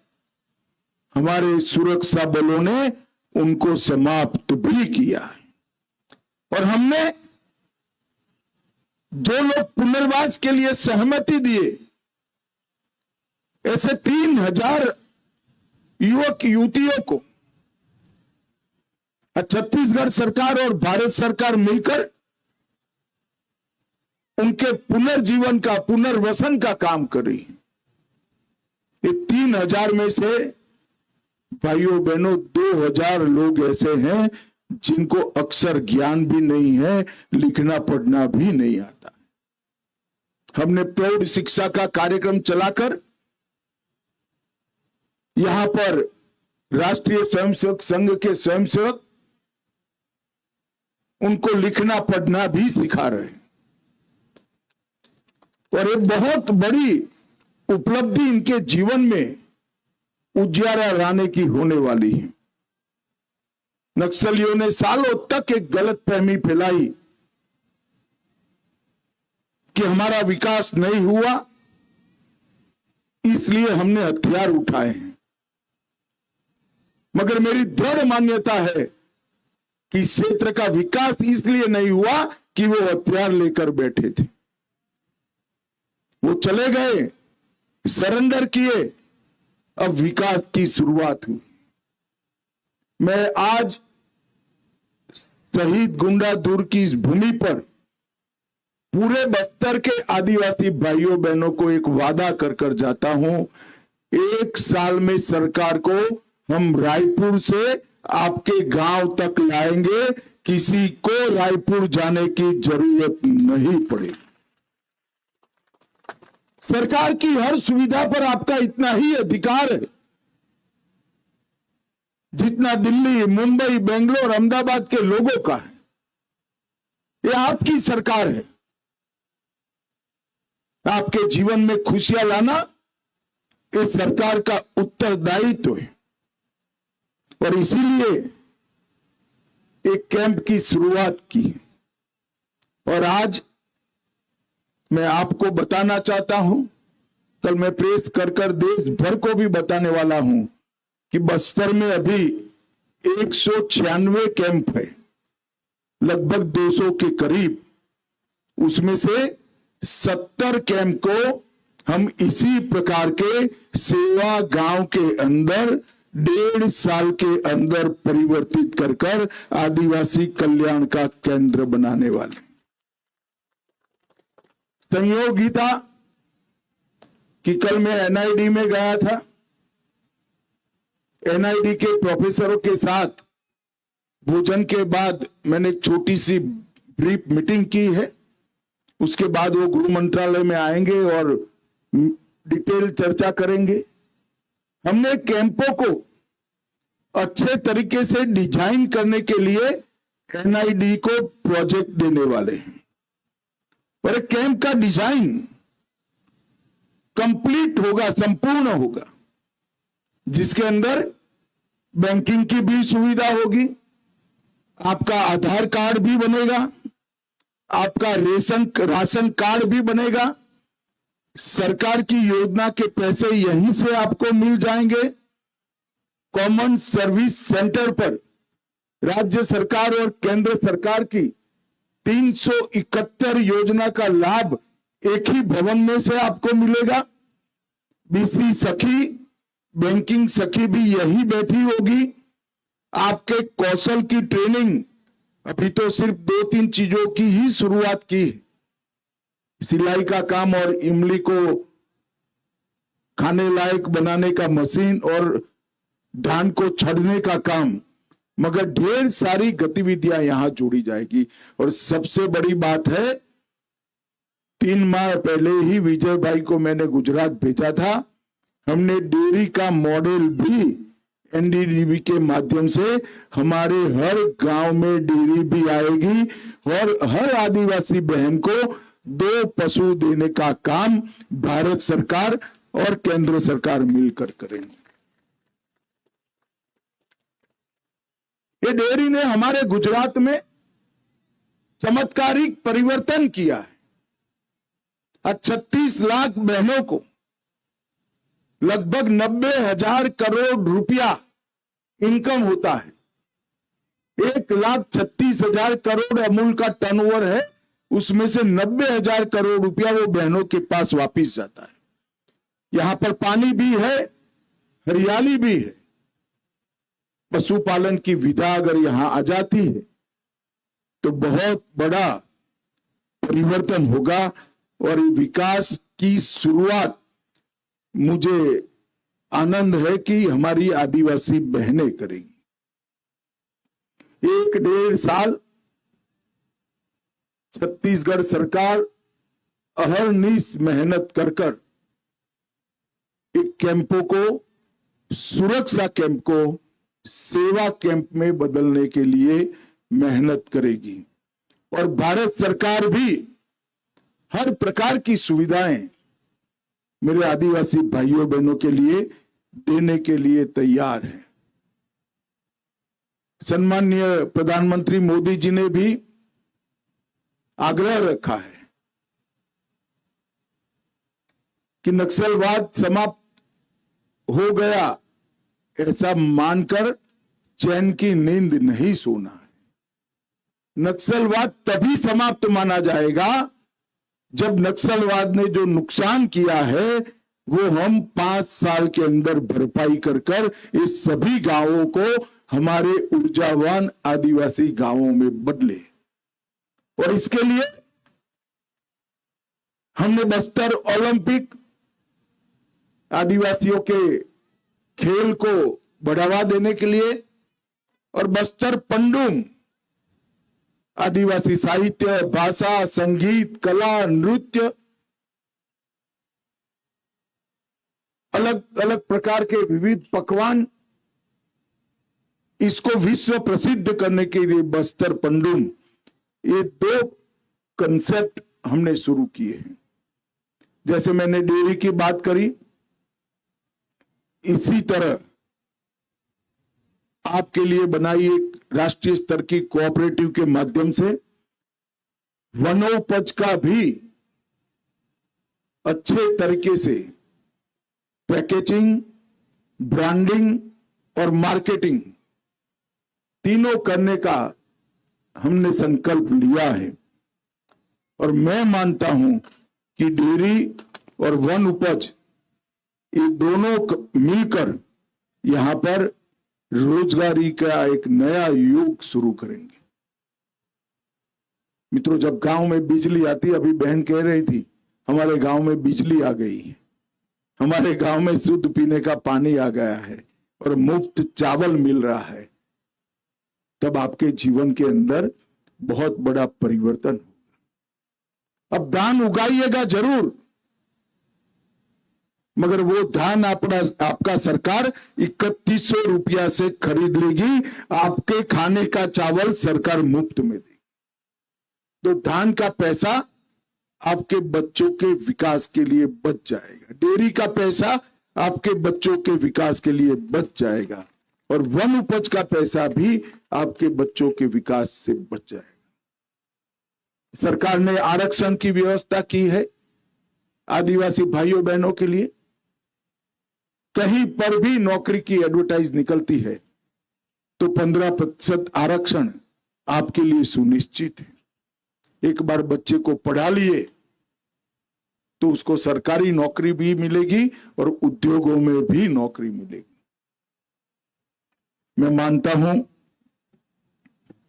[SPEAKER 2] हमारे सुरक्षा बलों ने उनको समाप्त भी किया है। और हमने जो लोग पुनर्वास के लिए सहमति दिए, ऐसे 3000 युवक युवतियों को छत्तीसगढ़ सरकार और भारत सरकार मिलकर उनके पुनर्जीवन का, पुनर्वसन का काम कर रही है। ये 3000 में से भाइयों बहनों 2000 लोग ऐसे हैं जिनको अक्षर ज्ञान भी नहीं है, लिखना पढ़ना भी नहीं आता। हमने प्रौढ़ शिक्षा का कार्यक्रम चलाकर यहां पर राष्ट्रीय स्वयंसेवक संघ के स्वयंसेवक उनको लिखना पढ़ना भी सिखा रहे हैं और एक बहुत बड़ी उपलब्धि इनके जीवन में उजियारा लाने की होने वाली है। नक्सलियों ने सालों तक एक गलतफहमी फैलाई कि हमारा विकास नहीं हुआ, इसलिए हमने हथियार उठाए हैं। मगर मेरी दृढ़ मान्यता है कि इस क्षेत्र का विकास इसलिए नहीं हुआ कि वो हथियार लेकर बैठे थे। वो चले गए, सरेंडर किए, अब विकास की शुरुआत हुई। मैं आज शहीद गुंडाधुर की इस भूमि पर पूरे बस्तर के आदिवासी भाइयों बहनों को एक वादा कर कर जाता हूं, 1 साल में सरकार को हम रायपुर से आपके गांव तक लाएंगे, किसी को रायपुर जाने की जरूरत नहीं पड़ेगी। सरकार की हर सुविधा पर आपका इतना ही अधिकार है जितना दिल्ली, मुंबई, बेंगलोर, अहमदाबाद के लोगों का है। ये आपकी सरकार है। आपके जीवन में खुशियां लाना ये सरकार का उत्तरदायित्व है और इसीलिए एक कैंप की शुरुआत की और आज मैं आपको बताना चाहता हूं, कल मैं प्रेस कर देश भर को भी बताने वाला हूं कि बस्तर में अभी 196 कैंप है, लगभग 200 के करीब। उसमें से 70 कैंप को हम इसी प्रकार के सेवा गांव के अंदर 1.5 साल के अंदर परिवर्तित कर आदिवासी कल्याण का केंद्र बनाने वाले। संयोग ही था कि कल मैं एनआईडी में गया था। एनआईडी के प्रोफेसरों के साथ भोजन के बाद मैंने एक छोटी सी ब्रीफ मीटिंग की है। उसके बाद वो गृह मंत्रालय में आएंगे और डिटेल चर्चा करेंगे। हमने कैंपों को अच्छे तरीके से डिजाइन करने के लिए एनआईडी को प्रोजेक्ट देने वाले हैं और एक कैंप का डिजाइन कंप्लीट होगा, संपूर्ण होगा, जिसके अंदर बैंकिंग की भी सुविधा होगी, आपका आधार कार्ड भी बनेगा, आपका राशन कार्ड भी बनेगा, सरकार की योजना के पैसे यहीं से आपको मिल जाएंगे। कॉमन सर्विस सेंटर पर राज्य सरकार और केंद्र सरकार की 371 योजना का लाभ एक ही भवन में से आपको मिलेगा। बीसी सखी, बैंकिंग सखी भी यही बैठी होगी। आपके कौशल की ट्रेनिंग, अभी तो सिर्फ 2-3 चीजों की ही शुरुआत की, सिलाई का काम और इमली को खाने लायक बनाने का मशीन और धान को छड़ने का काम, मगर ढेर सारी गतिविधियां यहां जोड़ी जाएगी। और सबसे बड़ी बात है, 3 माह पहले ही विजय भाई को मैंने गुजरात भेजा था। हमने डेयरी का मॉडल भी एनडीडीबी के माध्यम से हमारे हर गांव में डेयरी भी आएगी और हर आदिवासी बहन को 2 पशु देने का काम भारत सरकार और केंद्र सरकार मिलकर करेंगे। ये डेयरी ने हमारे गुजरात में चमत्कारिक परिवर्तन किया है। आज 36 लाख बहनों को लगभग 90,000 करोड़ रुपया इनकम होता है। 1,36,000 करोड़ अमूल का टर्नओवर है, उसमें से 90,000 करोड़ रुपया वो बहनों के पास वापिस जाता है। यहां पर पानी भी है, हरियाली भी है। पशुपालन की विधा अगर यहां आ जाती है तो बहुत बड़ा परिवर्तन होगा और विकास की शुरुआत मुझे आनंद है कि हमारी आदिवासी बहनें करेगी। 1-1.5 साल छत्तीसगढ़ सरकार अहरनिश मेहनत कर एक कैंपों को, सुरक्षा कैंप को सेवा कैंप में बदलने के लिए मेहनत करेगी और भारत सरकार भी हर प्रकार की सुविधाएं मेरे आदिवासी भाइयों बहनों के लिए देने के लिए तैयार है। सम्माननीय प्रधानमंत्री मोदी जी ने भी आग्रह रखा है कि नक्सलवाद समाप्त हो गया ऐसा मानकर चैन की नींद नहीं सोना है। नक्सलवाद तभी समाप्त माना जाएगा जब नक्सलवाद ने जो नुकसान किया है वो हम 5 साल के अंदर भरपाई कर इस सभी गांवों को हमारे ऊर्जावान आदिवासी गांवों में बदले। और इसके लिए हमने बस्तर ओलंपिक, आदिवासियों के खेल को बढ़ावा देने के लिए, और बस्तर पंडुम, आदिवासी साहित्य, भाषा, संगीत, कला, नृत्य, अलग अलग प्रकार के विविध पकवान, इसको विश्व प्रसिद्ध करने के लिए बस्तर पंडुम, ये 2 कंसेप्ट हमने शुरू किए हैं। जैसे मैंने डेयरी की बात करी, इसी तरह आपके लिए बनाई एक राष्ट्रीय स्तर की कोऑपरेटिव के माध्यम से वनोपज का भी अच्छे तरीके से पैकेजिंग, ब्रांडिंग और मार्केटिंग तीनों करने का हमने संकल्प लिया है। और मैं मानता हूं कि डेयरी और वन उपज, ये दोनों मिलकर यहां पर रोजगारी का एक नया युग शुरू करेंगे। मित्रों, जब गांव में बिजली आती, अभी बहन कह रही थी हमारे गांव में बिजली आ गई है, हमारे गांव में शुद्ध पीने का पानी आ गया है और मुफ्त चावल मिल रहा है, तब आपके जीवन के अंदर बहुत बड़ा परिवर्तन होगा। अब धान उगाइएगा जरूर, मगर वो धान आपका सरकार 3100 रुपया से खरीद लेगी, आपके खाने का चावल सरकार मुफ्त में देगी। तो धान का पैसा आपके बच्चों के विकास के लिए बच जाएगा, डेयरी का पैसा आपके बच्चों के विकास के लिए बच जाएगा, और वन उपज का पैसा भी आपके बच्चों के विकास से बच जाएगा। सरकार ने आरक्षण की व्यवस्था की है आदिवासी भाइयों बहनों के लिए। कहीं पर भी नौकरी की एडवर्टाइज निकलती है तो 15% आरक्षण आपके लिए सुनिश्चित है। एक बार बच्चे को पढ़ा लिए तो उसको सरकारी नौकरी भी मिलेगी और उद्योगों में भी नौकरी मिलेगी। मैं मानता हूं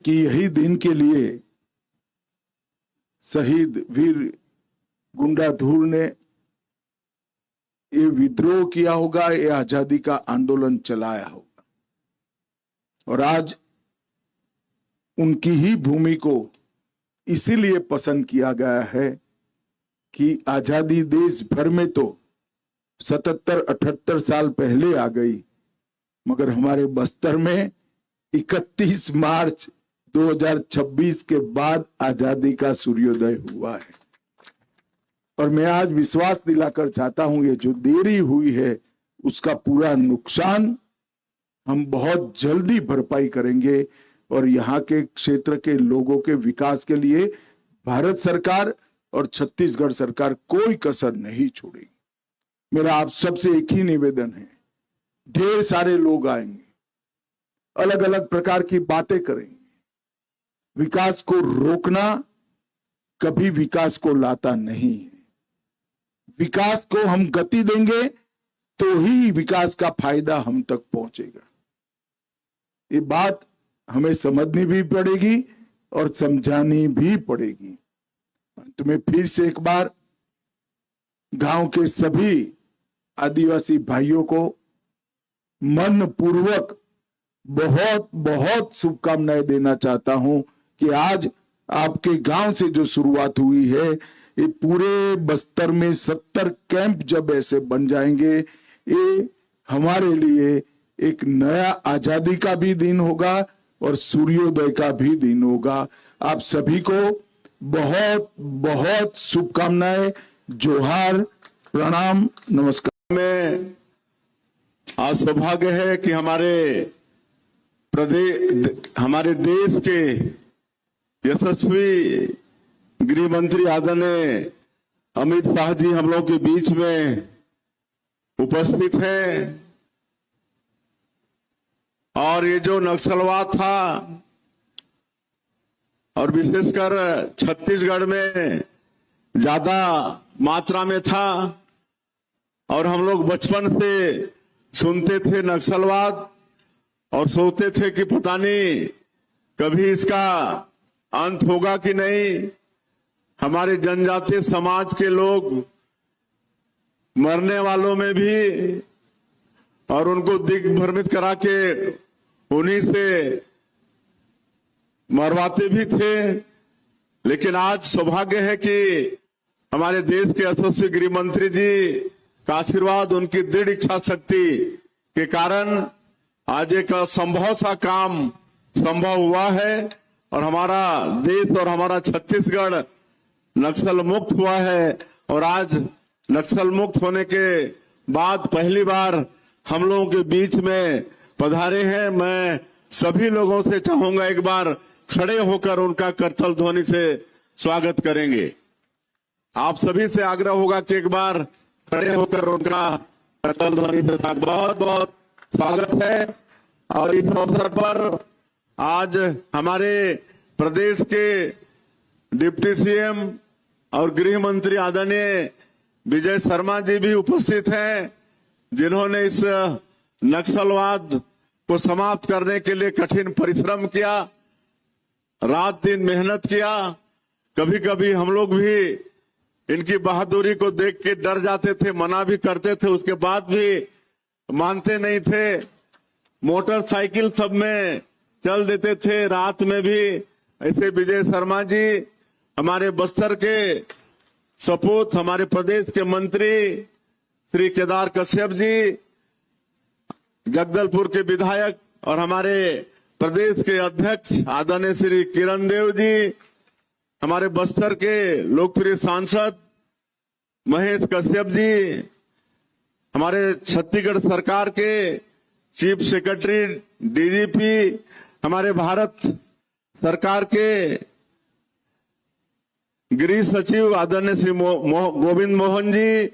[SPEAKER 2] कि यही दिन के लिए शहीद वीर गुंडाधुर ने ये विद्रोह किया होगा, ये आजादी का आंदोलन चलाया होगा, और आज उनकी ही भूमि को इसीलिए पसंद किया गया है कि आजादी देश भर में तो 77-78 साल पहले आ गई, मगर हमारे बस्तर में 31 मार्च 2026 के बाद आजादी का सूर्योदय हुआ है। और मैं आज विश्वास दिलाकर चाहता हूं, ये जो देरी हुई है उसका पूरा नुकसान हम बहुत जल्दी भरपाई करेंगे, और यहाँ के क्षेत्र के लोगों के विकास के लिए भारत सरकार और छत्तीसगढ़ सरकार कोई कसर नहीं छोड़ेगी। मेरा आप सबसे एक ही निवेदन है, ढेर सारे लोग आएंगे, अलग अलग प्रकार की बातें करेंगे। विकास को रोकना कभी विकास को लाता नहीं है। विकास को हम गति देंगे तो ही विकास का फायदा हम तक पहुंचेगा। ये बात हमें समझनी भी पड़ेगी और समझानी भी पड़ेगी। अंत में फिर से एक बार गांव के सभी आदिवासी भाइयों को मन पूर्वक बहुत बहुत शुभकामनाएं देना चाहता हूं कि आज आपके गांव से जो शुरुआत हुई है, ये पूरे बस्तर में 70 कैंप जब ऐसे बन जाएंगे, ये हमारे लिए एक नया आजादी का भी दिन होगा और सूर्योदय का भी दिन होगा। आप सभी को बहुत बहुत शुभकामनाएं, जोहार, प्रणाम, नमस्कार।
[SPEAKER 3] में आज सौभाग्य है कि हमारे देश के यशस्वी गृह मंत्री आदरणीय अमित शाह जी हम लोग के बीच में उपस्थित हैं। और ये जो नक्सलवाद था और विशेषकर छत्तीसगढ़ में ज्यादा मात्रा में था, और हम लोग बचपन से सुनते थे नक्सलवाद और सोचते थे कि पता नहीं कभी इसका अंत होगा कि नहीं। हमारे जनजातीय समाज के लोग मरने वालों में भी और उनको दिग्भ्रमित करा के उन्हीं से मरवाते भी थे। लेकिन आज सौभाग्य है कि हमारे देश के यशस्वी गृह मंत्री जी का आशीर्वाद, उनकी दृढ़ इच्छा शक्ति के कारण आज एक असंभव सा काम संभव हुआ है और हमारा देश और हमारा छत्तीसगढ़ नक्सल मुक्त हुआ है। और आज नक्सल मुक्त होने के बाद पहली बार हम लोगों के बीच में पधारे हैं। मैं सभी लोगों से चाहूंगा एक बार खड़े होकर उनका करतल ध्वनि से स्वागत करेंगे। आप सभी से आग्रह होगा कि एक बार खड़े होकर उनका करतल ध्वनि से बहुत बहुत स्वागत है। और इस अवसर पर आज हमारे प्रदेश के डिप्टी सीएम और गृह मंत्री आदरणीय विजय शर्मा जी भी उपस्थित हैं, जिन्होंने इस नक्सलवाद को समाप्त करने के लिए कठिन परिश्रम किया, रात दिन मेहनत किया। कभी कभी हम लोग भी इनकी बहादुरी को देख के डर जाते थे, मना भी करते थे, उसके बाद भी मानते नहीं थे। मोटरसाइकिल सब में चल देते थे, रात में भी। ऐसे विजय शर्मा जी हमारे बस्तर के सपूत, हमारे प्रदेश के मंत्री श्री केदार कश्यप जी, जगदलपुर के विधायक और हमारे प्रदेश के अध्यक्ष आदरणीय श्री किरण देव जी, हमारे बस्तर के लोकप्रिय सांसद महेश कश्यप जी, हमारे छत्तीसगढ़ सरकार के चीफ सेक्रेटरी डीजीपी, हमारे भारत सरकार के गृह सचिव आदरणीय श्री गोविंद मोहन जी,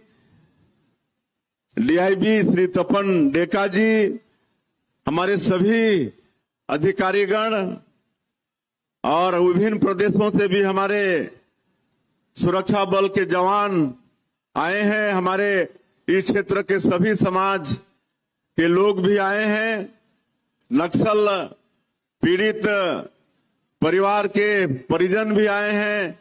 [SPEAKER 3] डीआईबी श्री तपन डेका जी, हमारे सभी अधिकारीगण और विभिन्न प्रदेशों से भी हमारे सुरक्षा बल के जवान आए हैं, हमारे इस क्षेत्र के सभी समाज के लोग भी आए हैं, नक्सल पीड़ित परिवार के परिजन भी आए हैं,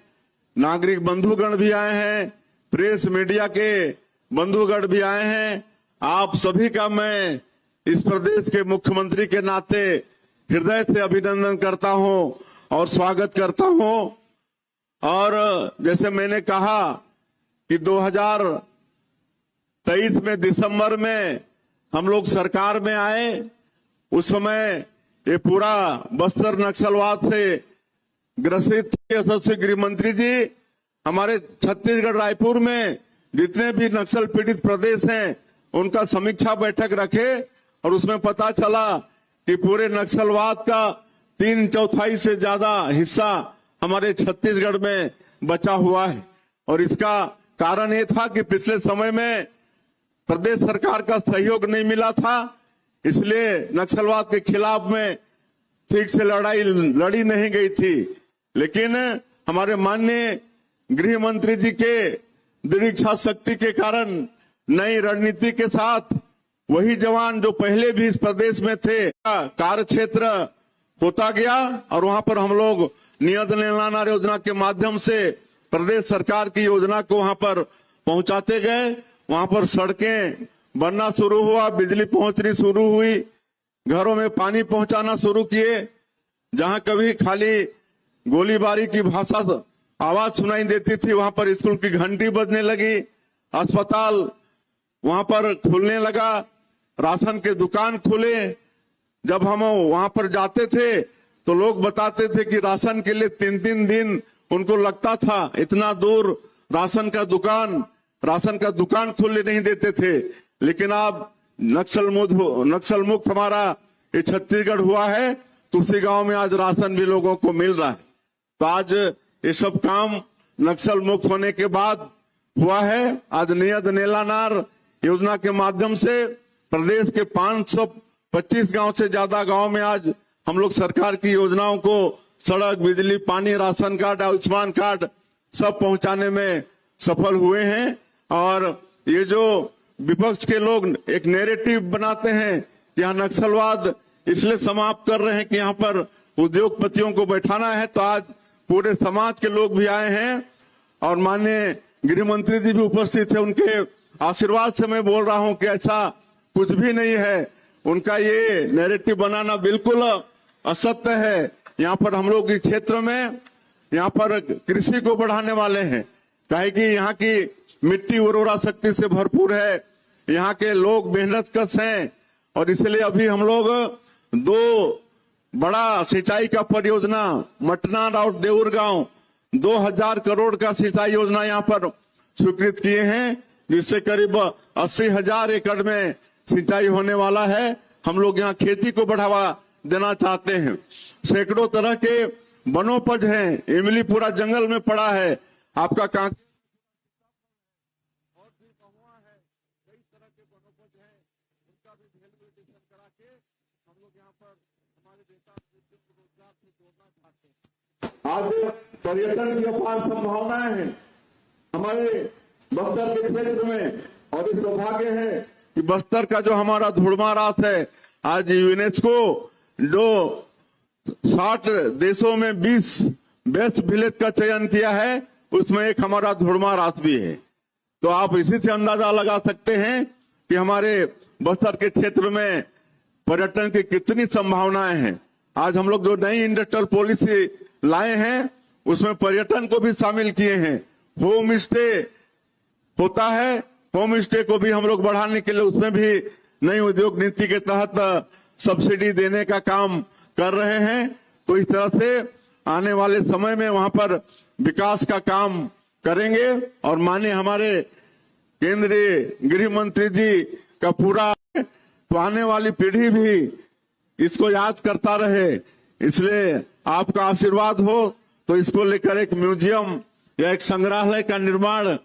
[SPEAKER 3] नागरिक बंधुगण भी आए हैं, प्रेस मीडिया के बंधुगण भी आए हैं। आप सभी का मैं इस प्रदेश के मुख्यमंत्री के नाते हृदय से अभिनंदन करता हूं और स्वागत करता हूं। और जैसे मैंने कहा कि 2023 में दिसंबर में हम लोग सरकार में आए, उस समय ये पूरा बस्तर नक्सलवाद से ग्रसित थे। सबसे गृह मंत्री जी, हमारे छत्तीसगढ़ रायपुर में जितने भी नक्सल पीड़ित प्रदेश हैं उनका समीक्षा बैठक रखे और उसमें पता चला कि पूरे नक्सलवाद का 3/4 से ज्यादा हिस्सा हमारे छत्तीसगढ़ में बचा हुआ है। और इसका कारण ये था कि पिछले समय में प्रदेश सरकार का सहयोग नहीं मिला था, इसलिए नक्सलवाद के खिलाफ में ठीक से लड़ाई लड़ी नहीं गई थी। लेकिन हमारे माननीय गृह मंत्री जी के दृढ़ इच्छा शक्ति के कारण नई रणनीति के साथ वही जवान जो पहले भी इस प्रदेश में थे, कार्य क्षेत्र होता गया और वहां पर हम लोग नियत निलानार योजना के माध्यम से प्रदेश सरकार की योजना को वहां पर पहुंचाते गए। वहां पर सड़कें बनना शुरू हुआ, बिजली पहुंचनी शुरू हुई, घरों में पानी पहुंचाना शुरू किए। जहां कभी खाली गोलीबारी की भाषा आवाज सुनाई देती थी, वहां पर स्कूल की घंटी बजने लगी, अस्पताल वहां पर खुलने लगा, राशन के दुकान खुले। जब हम वहां पर जाते थे तो लोग बताते थे कि राशन के लिए 3-3 दिन उनको लगता था, इतना दूर राशन का दुकान खुलने नहीं देते थे। लेकिन अब नक्सल मुक्त हमारा ये छत्तीसगढ़ हुआ है, तो उसी गांव में आज राशन भी लोगों को मिल रहा है। तो आज ये सब काम नक्सल मुक्त होने के बाद हुआ है। आज नियत नेलानार योजना के माध्यम से प्रदेश के 525 गांव से ज्यादा गांव में आज हम लोग सरकार की योजनाओं को सड़क, बिजली, पानी, राशन कार्ड, आयुष्मान कार्ड सब पहुंचाने में सफल हुए हैं। और ये जो विपक्ष के लोग एक नैरेटिव बनाते हैं कि यहाँ नक्सलवाद इसलिए समाप्त कर रहे हैं कि यहाँ पर उद्योगपतियों को बैठाना है, तो आज पूरे समाज के लोग भी आए हैं और माननीय गृह मंत्री जी भी उपस्थित है। उनके आशीर्वाद से मैं बोल रहा हूं कि ऐसा कुछ भी नहीं है। उनका ये नैरेटिव बनाना बिल्कुल असत्य है। यहाँ पर हम लोग इस क्षेत्र में यहाँ पर कृषि को बढ़ाने वाले हैं, काहे कि यहाँ की मिट्टी उर्वरा शक्ति से भरपूर है, यहाँ के लोग मेहनतकश हैं और इसलिए अभी हम लोग 2 बड़ा सिंचाई का परियोजना मटनार और देउर गांव 2000 करोड़ का सिंचाई योजना यहाँ पर स्वीकृत किए हैं, जिससे करीब 80,000 एकड़ में सिंचाई होने वाला है। हम लोग यहाँ खेती को बढ़ावा देना चाहते हैं। सैकड़ों तरह के वनोपज हैं, इमली पूरा जंगल में पड़ा है, आपका कांक और भी महुआ है, कई तरह के वनोपज हैं, उनका भी वैल्यूएशन करा के हम लोग यहाँ पर हमारे देश को रोजगार से जोड़ना चाहते हैं। आज पर्यटन की अपार संभावनाएं हैं हमारे बस्तर के क्षेत्र में और इस सौभाग्य है कि बस्तर का जो हमारा धुड़मा रात है, आज यूनेस्को जो 60 देशों में 20 बेस्ट विलेज का चयन किया है, उसमें एक हमारा धुड़मा रात भी है। तो आप इसी से अंदाजा लगा सकते हैं कि हमारे बस्तर के क्षेत्र में पर्यटन की कितनी संभावनाएं हैं। आज हम लोग जो नई इंडस्ट्रियल पॉलिसी लाए हैं, उसमें पर्यटन को भी शामिल किए हैं। होम स्टे होता है, होम स्टे को भी हम लोग बढ़ाने के लिए उसमें भी नई उद्योग नीति के तहत सब्सिडी देने का काम कर रहे हैं। तो इस तरह से आने वाले समय में वहां पर विकास का काम करेंगे और माननीय हमारे केंद्रीय गृह मंत्री जी का पूरा, तो आने वाली पीढ़ी भी इसको याद करता रहे। इसलिए आपका आशीर्वाद हो तो इसको लेकर एक म्यूजियम या एक संग्रहालय का निर्माण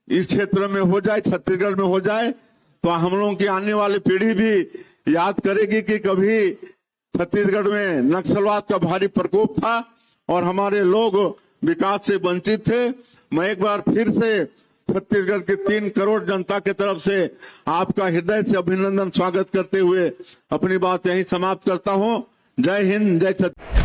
[SPEAKER 3] इस क्षेत्र में हो जाए, छत्तीसगढ़ में हो जाए, तो हम लोगों की आने वाली पीढ़ी भी याद करेगी कि कभी छत्तीसगढ़ में नक्सलवाद का भारी प्रकोप था और हमारे लोग विकास से वंचित थे। मैं एक बार फिर से छत्तीसगढ़ के 3 करोड़ जनता के तरफ से आपका हृदय से अभिनंदन स्वागत करते हुए अपनी बात यहीं समाप्त करता हूं। जय हिंद, जय छत्तीसगढ़।